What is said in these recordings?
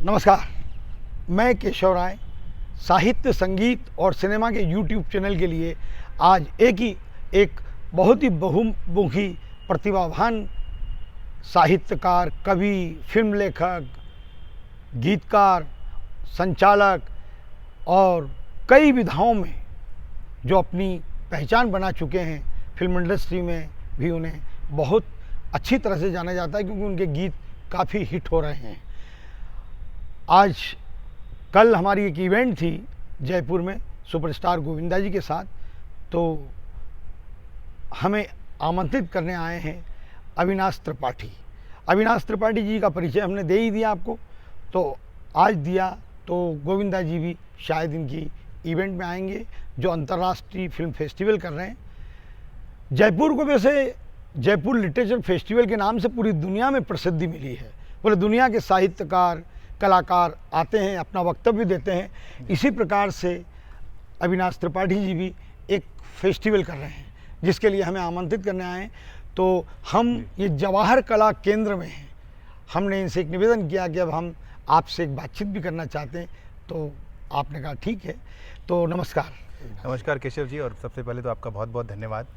नमस्कार, मैं केशव राय साहित्य, संगीत और सिनेमा के यूट्यूब चैनल के लिए आज एक बहुत ही बहुमुखी प्रतिभावान साहित्यकार, कवि, फिल्म लेखक, गीतकार, संचालक और कई विधाओं में जो अपनी पहचान बना चुके हैं। फिल्म इंडस्ट्री में भी उन्हें बहुत अच्छी तरह से जाना जाता है क्योंकि उनके गीत काफ़ी हिट हो रहे हैं। कल हमारी एक इवेंट थी जयपुर में सुपरस्टार गोविंदा जी के साथ, तो हमें आमंत्रित करने आए हैं अविनाश त्रिपाठी। अविनाश त्रिपाठी जी का परिचय हमने दे ही दिया आपको, तो आज दिया तो गोविंदा जी भी शायद इनकी इवेंट में आएंगे जो अंतर्राष्ट्रीय फिल्म फेस्टिवल कर रहे हैं। जयपुर को वैसे जयपुर लिटरेचर फेस्टिवल के नाम से पूरी दुनिया में प्रसिद्धि मिली है। पूरी दुनिया के साहित्यकार, कलाकार आते हैं, अपना वक्तव्य देते हैं। इसी प्रकार से अविनाश त्रिपाठी जी भी एक फेस्टिवल कर रहे हैं जिसके लिए हमें आमंत्रित करने आए हैं। तो हम ये जवाहर कला केंद्र में हैं। हमने इनसे एक निवेदन किया कि अब हम आपसे एक बातचीत भी करना चाहते हैं, तो आपने कहा ठीक है। तो नमस्कार केशव जी, और सबसे पहले तो आपका बहुत बहुत धन्यवाद।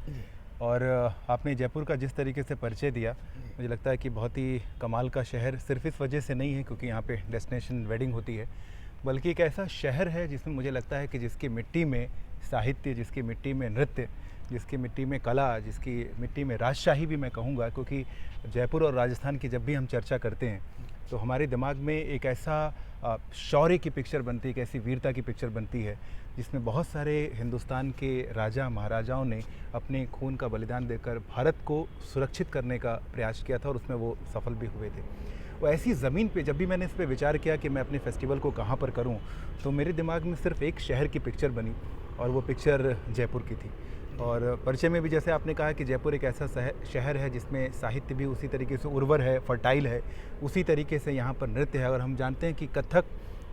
और आपने जयपुर का जिस तरीके से परिचय दिया, मुझे लगता है कि बहुत ही कमाल का शहर सिर्फ इस वजह से नहीं है क्योंकि यहाँ पे डेस्टिनेशन वेडिंग होती है, बल्कि एक ऐसा शहर है जिसमें मुझे लगता है कि जिसकी मिट्टी में साहित्य, जिसकी मिट्टी में नृत्य, जिसकी मिट्टी में कला, जिसकी मिट्टी में राजशाही भी मैं कहूँगा, क्योंकि जयपुर और राजस्थान की जब भी हम चर्चा करते हैं तो हमारे दिमाग में एक ऐसा शौर्य की पिक्चर बनती है, एक ऐसी वीरता की पिक्चर बनती है जिसमें बहुत सारे हिंदुस्तान के राजा महाराजाओं ने अपने खून का बलिदान देकर भारत को सुरक्षित करने का प्रयास किया था और उसमें वो सफल भी हुए थे। वो ऐसी ज़मीन पे जब भी मैंने इस पर विचार किया कि मैं अपने फेस्टिवल को कहाँ पर करूँ, तो मेरे दिमाग में सिर्फ एक शहर की पिक्चर बनी और वो पिक्चर जयपुर की थी। और परिचय में भी जैसे आपने कहा कि जयपुर एक ऐसा शहर है जिसमें साहित्य भी उसी तरीके से उर्वर है, फर्टाइल है, उसी तरीके से यहाँ पर नृत्य है। और हम जानते हैं कि कथक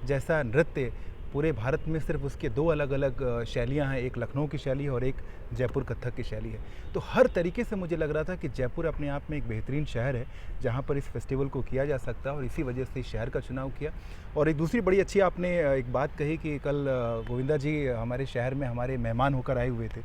जैसा नृत्य पूरे भारत में सिर्फ उसके दो अलग अलग शैलियाँ हैं, एक लखनऊ की शैली है और एक जयपुर कथक की शैली है। तो हर तरीके से मुझे लग रहा था कि जयपुर अपने आप में एक बेहतरीन शहर है जहाँ पर इस फेस्टिवल को किया जा सकता है, और इसी वजह से इस शहर का चुनाव किया। और एक दूसरी बड़ी अच्छी आपने एक बात कही कि कल गोविंदा जी हमारे शहर में हमारे मेहमान होकर आए हुए थे,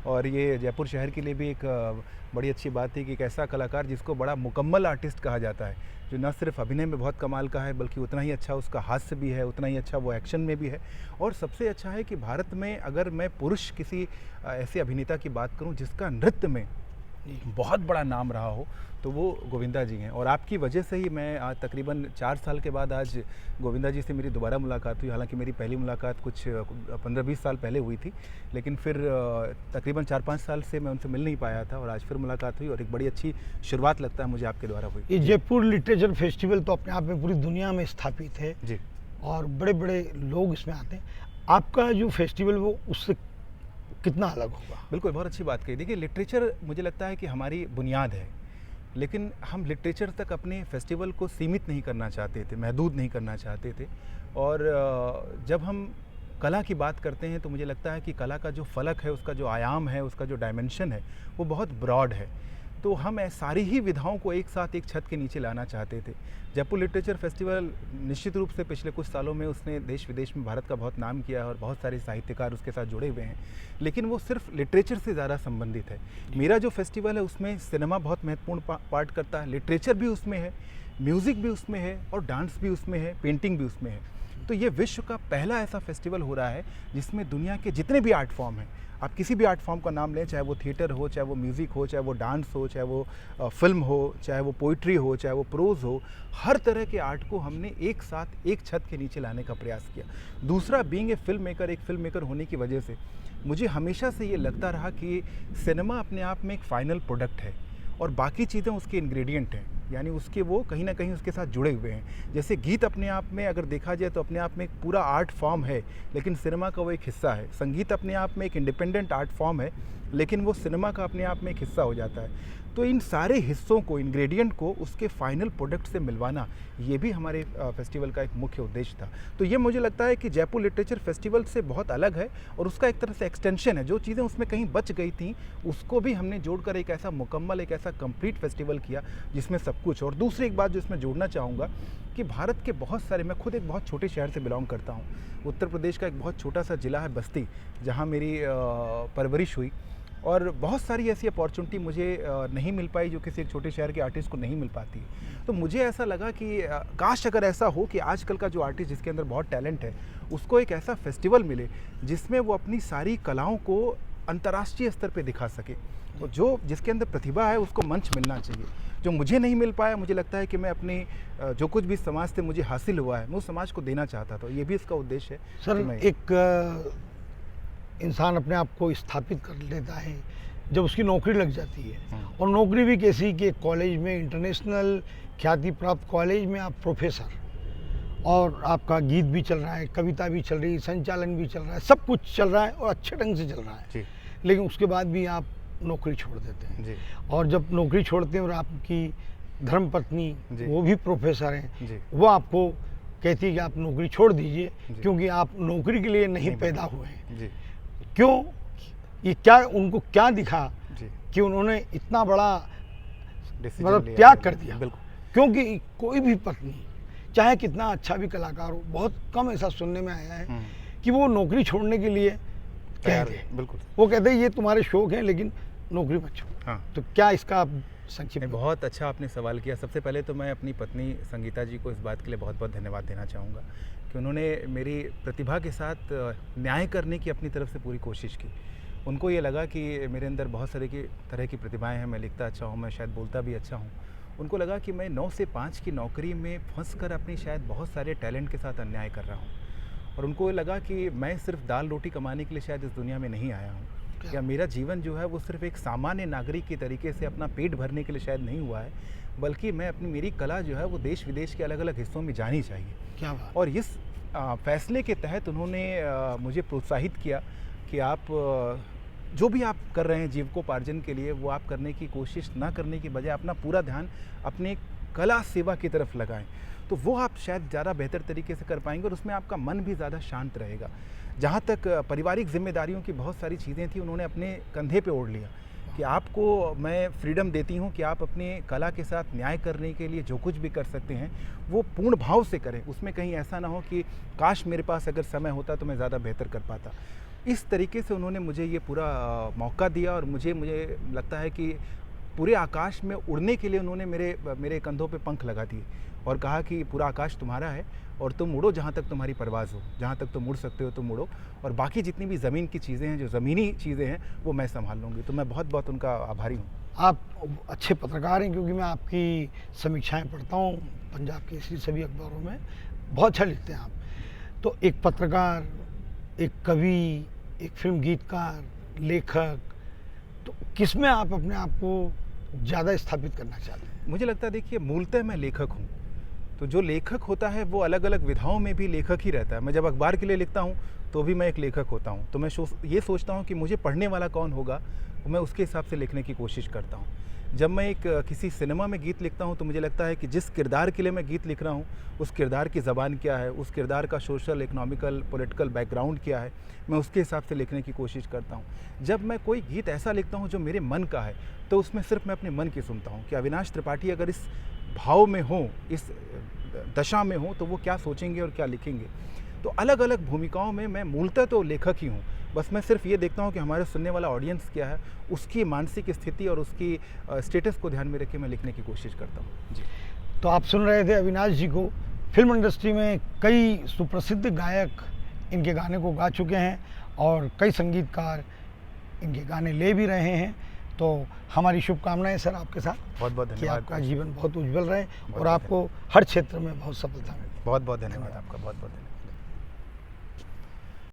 और ये जयपुर शहर के लिए भी एक बड़ी अच्छी बात थी कि एक ऐसा कलाकार जिसको बड़ा मुकम्मल आर्टिस्ट कहा जाता है, जो न सिर्फ अभिनय में बहुत कमाल का है बल्कि उतना ही अच्छा उसका हास्य भी है, उतना ही अच्छा वो एक्शन में भी है। और सबसे अच्छा है कि भारत में अगर मैं पुरुष किसी ऐसे अभिनेता की बात करूं जिसका नृत्य में बहुत बड़ा नाम रहा हो तो वो गोविंदा जी हैं। और आपकी वजह से ही मैं आज तकरीबन 4 साल के बाद आज गोविंदा जी से मेरी दोबारा मुलाकात हुई। हालांकि मेरी पहली मुलाकात कुछ 15-20 साल पहले हुई थी, लेकिन फिर तकरीबन 4-5 साल से मैं उनसे मिल नहीं पाया था, और आज फिर मुलाकात हुई और एक बड़ी अच्छी शुरुआत लगता है मुझे आपके द्वारा हुई। ये जयपुर लिटरेचर फेस्टिवल तो अपने आप में पूरी दुनिया में स्थापित है जी, और बड़े बड़े लोग इसमें आते हैं। आपका जो फेस्टिवल वो उससे कितना अलग होगा? बिल्कुल, बहुत अच्छी बात कही। देखिए, लिटरेचर मुझे लगता है कि हमारी बुनियाद है, लेकिन हम लिटरेचर तक अपने फेस्टिवल को सीमित नहीं करना चाहते थे, महदूद नहीं करना चाहते थे। और जब हम कला की बात करते हैं तो मुझे लगता है कि कला का जो फलक है, उसका जो आयाम है, उसका जो डायमेंशन है, वो बहुत ब्रॉड है। तो हम सारी ही विधाओं को एक साथ एक छत के नीचे लाना चाहते थे। जयपुर लिटरेचर फेस्टिवल निश्चित रूप से पिछले कुछ सालों में उसने देश विदेश में भारत का बहुत नाम किया है और बहुत सारे साहित्यकार उसके साथ जुड़े हुए हैं, लेकिन वो सिर्फ लिटरेचर से ज़्यादा संबंधित है। मेरा जो फेस्टिवल है उसमें सिनेमा बहुत महत्वपूर्ण पार्ट करता है, लिटरेचर भी उसमें है, म्यूज़िक भी उसमें है, और डांस भी उसमें है, पेंटिंग भी उसमें है। तो ये विश्व का पहला ऐसा फेस्टिवल हो रहा है जिसमें दुनिया के जितने भी आर्ट फॉर्म हैं, आप किसी भी आर्ट फॉर्म का नाम लें, चाहे वो थिएटर हो, चाहे वो म्यूज़िक हो, चाहे वो डांस हो, चाहे वो फिल्म हो, चाहे वो पोइट्री हो, चाहे वो प्रोज़ हो, हर तरह के आर्ट को हमने एक साथ एक छत के नीचे लाने का प्रयास किया। दूसरा, बीइंग ए फिल्म मेकर, एक फिल्म मेकर होने की वजह से मुझे हमेशा से ये लगता रहा कि सिनेमा अपने आप में एक फाइनल प्रोडक्ट है और बाकी चीज़ें उसके इंग्रेडिएंट हैं, यानी उसके वो कहीं ना कहीं उसके साथ जुड़े हुए हैं। जैसे गीत अपने आप में अगर देखा जाए तो अपने आप में एक पूरा आर्ट फॉर्म है, लेकिन सिनेमा का वो एक हिस्सा है। संगीत अपने आप में एक इंडिपेंडेंट आर्ट फॉर्म है, लेकिन वो सिनेमा का अपने आप में एक हिस्सा हो जाता है। तो इन सारे हिस्सों को, इंग्रेडिएंट को उसके फाइनल प्रोडक्ट से मिलवाना, ये भी हमारे फेस्टिवल का एक मुख्य उद्देश्य था। तो ये मुझे लगता है कि जयपुर लिटरेचर फेस्टिवल से बहुत अलग है और उसका एक तरह से एक्सटेंशन है। जो चीज़ें उसमें कहीं बच गई थी उसको भी हमने जोड़कर एक ऐसा मुकम्मल, एक ऐसा कंप्लीट फेस्टिवल किया जिसमें सब कुछ। और दूसरी एक बात जो इसमें जोड़ना चाहूँगा कि भारत के बहुत सारे, मैं खुद एक बहुत छोटे शहर से बिलोंग करता हूँ, उत्तर प्रदेश का एक बहुत छोटा सा ज़िला है बस्ती, जहाँ मेरी परवरिश हुई, और बहुत सारी ऐसी अपॉर्चुनिटी मुझे नहीं मिल पाई जो किसी एक छोटे शहर के आर्टिस्ट को नहीं मिल पाती। तो मुझे ऐसा लगा कि काश अगर ऐसा हो कि आजकल का जो आर्टिस्ट जिसके अंदर बहुत टैलेंट है उसको एक ऐसा फेस्टिवल मिले जिसमें वो अपनी सारी कलाओं को अंतर्राष्ट्रीय स्तर पे दिखा सके। तो जो जिसके अंदर प्रतिभा है उसको मंच मिलना चाहिए, जो मुझे नहीं मिल पाया। मुझे लगता है कि मैं अपनी जो कुछ भी समाज से मुझे हासिल हुआ है मैं उस समाज को देना चाहता था। ये भी इसका उद्देश्य है। सर, एक इंसान अपने आप को स्थापित कर लेता है जब उसकी नौकरी लग जाती है, और नौकरी भी कैसी कि कॉलेज में, इंटरनेशनल ख्याति प्राप्त कॉलेज में आप प्रोफेसर, और आपका गीत भी चल रहा है, कविता भी चल रही है, संचालन भी चल रहा है, सब कुछ चल रहा है और अच्छे ढंग से चल रहा है जी। लेकिन उसके बाद भी आप नौकरी छोड़ देते हैं जी। और जब नौकरी छोड़ते हैं और आपकी धर्मपत्नी वो भी प्रोफेसर हैं जी। वो आपको कहती है कि आप नौकरी छोड़ दीजिए क्योंकि आप नौकरी के लिए नहीं पैदा हुए हैं। जी। क्यों? ये क्या, उनको क्या दिखा जी। कि उन्होंने इतना बड़ा डिसीजन मतलब लिया? त्याग कर दिया? बिल्कुल। क्योंकि कोई भी पत्नी चाहे कितना अच्छा भी कलाकार हो, बहुत कम ऐसा सुनने में आया है कि वो नौकरी छोड़ने के लिए कह दे। बिल्कुल। वो कहते हैं ये तुम्हारे शौक हैं लेकिन नौकरी मत छोड़ो। हाँ। तो क्या इसका आप संक्षिप्त में? बहुत अच्छा आपने सवाल किया। सबसे पहले तो मैं अपनी पत्नी संगीता जी को इस बात के लिए बहुत बहुत धन्यवाद देना चाहूँगा कि उन्होंने मेरी प्रतिभा के साथ न्याय करने की अपनी तरफ से पूरी कोशिश की। उनको ये लगा कि मेरे अंदर बहुत सारे की तरह की प्रतिभाएं हैं, मैं लिखता अच्छा हूँ, मैं शायद बोलता भी अच्छा हूँ। उनको लगा कि मैं 9 से 5 की नौकरी में फंस कर अपनी शायद बहुत सारे टैलेंट के साथ अन्याय कर रहा हूँ, और उनको ये लगा कि मैं सिर्फ दाल रोटी कमाने के लिए शायद इस दुनिया में नहीं आया हूँ, या मेरा जीवन जो है वो सिर्फ एक सामान्य नागरिक की तरीके से अपना पेट भरने के लिए शायद नहीं हुआ है, बल्कि मैं अपनी मेरी कला जो है वो देश विदेश के अलग अलग हिस्सों में जानी चाहिए। क्या बात। और इस फैसले के तहत उन्होंने मुझे प्रोत्साहित किया कि आप जो भी आप कर रहे हैं जीविकोपार्जन के लिए, वो आप करने की कोशिश ना करने की बजाय अपना पूरा ध्यान अपने कला सेवा की तरफ लगाएं, तो वो आप शायद ज़्यादा बेहतर तरीके से कर पाएंगे और उसमें आपका मन भी ज़्यादा शांत रहेगा। जहाँ तक पारिवारिक जिम्मेदारियों की बहुत सारी चीज़ें थी, उन्होंने अपने कंधे पे ओढ़ लिया कि आपको मैं फ्रीडम देती हूँ कि आप अपने कला के साथ न्याय करने के लिए जो कुछ भी कर सकते हैं वो पूर्ण भाव से करें। उसमें कहीं ऐसा ना हो कि काश मेरे पास अगर समय होता तो मैं ज़्यादा बेहतर कर पाता। इस तरीके से उन्होंने मुझे ये पूरा मौका दिया और मुझे लगता है कि पूरे आकाश में उड़ने के लिए उन्होंने मेरे कंधों पे पंख लगा दिए और कहा कि पूरा आकाश तुम्हारा है और तुम उड़ो जहाँ तक तुम्हारी परवाज़ हो, जहाँ तक तुम उड़ सकते हो तुम उड़ो, और बाकी जितनी भी ज़मीन की चीज़ें हैं, जो ज़मीनी चीज़ें हैं, वो मैं संभाल लूँगी। तो मैं बहुत बहुत उनका आभारी हूँ। आप अच्छे पत्रकार हैं क्योंकि मैं आपकी समीक्षाएं पढ़ता हूँ पंजाब केसरी सभी अखबारों में, बहुत अच्छा लिखते हैं आप। तो एक पत्रकार, एक कवि, एक फिल्म गीतकार, लेखक, तो किस में आप अपने आप को ज़्यादा स्थापित करना चाहते हैं? मुझे लगता है देखिए, मूलतः मैं लेखक हूँ, तो जो लेखक होता है वो अलग अलग विधाओं में भी लेखक ही रहता है। मैं जब अखबार के लिए लिखता हूँ तो भी मैं एक लेखक होता हूँ। तो मैं ये सोचता हूँ कि मुझे पढ़ने वाला कौन होगा, तो मैं उसके हिसाब से लिखने की कोशिश करता हूँ। जब मैं किसी सिनेमा में गीत लिखता हूँ तो मुझे लगता है कि जिस किरदार के लिए मैं गीत लिख रहा हूँ उस किरदार की ज़बान क्या है, उस किरदार का सोशल, इकोनॉमिकल, पॉलिटिकल बैकग्राउंड क्या है, मैं उसके हिसाब से लिखने की कोशिश करता हूँ। जब मैं कोई गीत ऐसा लिखता हूँ जो मेरे मन का है तो उसमें सिर्फ मैं अपने मन की सुनता हूँ कि अविनाश त्रिपाठी अगर इस भाव में हो, इस दशा में हो, तो वो क्या सोचेंगे और क्या लिखेंगे। तो अलग अलग भूमिकाओं में मैं मूलतः तो लेखक ही हूँ, बस मैं सिर्फ ये देखता हूँ कि हमारे सुनने वाला ऑडियंस क्या है, उसकी मानसिक स्थिति और उसकी स्टेटस को ध्यान में रख के मैं लिखने की कोशिश करता हूँ जी। तो आप सुन रहे थे अविनाश जी को। फिल्म इंडस्ट्री में कई सुप्रसिद्ध गायक इनके गाने को गा चुके हैं और कई संगीतकार इनके गाने ले भी रहे हैं। तो हमारी शुभकामनाएं सर आपके साथ, बहुत बहुत कि धन्यवाद। आपका जीवन बहुत उज्जवल रहे और बहुत आपको हर क्षेत्र में बहुत सफलता मिले। बहुत बहुत धन्यवाद आपका, बहुत बहुत धन्यवाद।